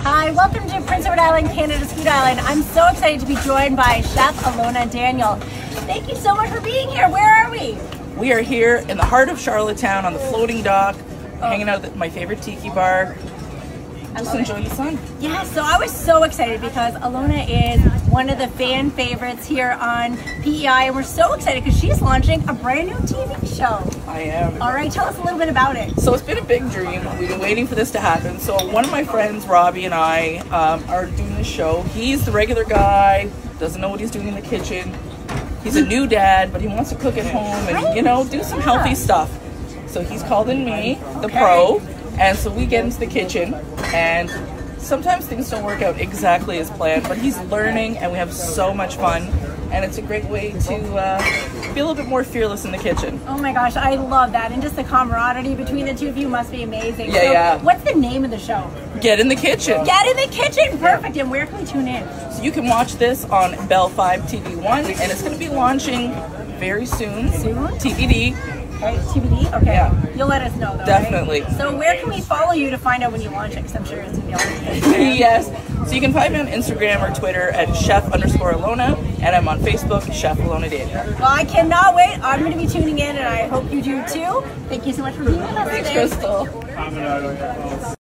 Hi, welcome to Prince Edward Island, Canada's Food Island. I'm so excited to be joined by Chef Ilona Daniel. Thank you so much for being here. Where are we? We are here in the heart of Charlottetown on the floating dock, hanging out at my favorite tiki bar. Just enjoy the sun. Yeah, so I was so excited because Ilona is one of the fan favorites here on PEI, and we're so excited because she's launching a brand new TV show. I am. All right, tell us a little bit about it. So it's been a big dream. We've been waiting for this to happen. So one of my friends, Robbie, and I are doing this show. He's the regular guy, doesn't know what he's doing in the kitchen. He's a new dad, but he wants to cook at home and, you know, do some healthy stuff. So he's called in me, the pro, and so we get into the kitchen, and sometimes things don't work out exactly as planned, but he's learning and we have so much fun, and it's a great way to be a little bit more fearless in the kitchen. Oh my gosh, I love that, and just the camaraderie between the two of you must be amazing. Yeah. What's the name of the show? Get in the Kitchen. Get in the Kitchen, perfect. And where can we tune in? So you can watch this on Bell 5 TV1, and it's going to be launching very soon. TBD. Okay, TBD? Okay. Yeah. You'll let us know, though, definitely. Right? So where can we follow you to find out when you launch it? Because I'm sure it's going to be on Instagram. Yes. So you can find me on Instagram or Twitter at chef_Ilona, and I'm on Facebook, Chef Ilona Daniel. Well, I cannot wait. I'm going to be tuning in, and I hope you do too. Thank you so much for being with us today. Thanks, Crystal.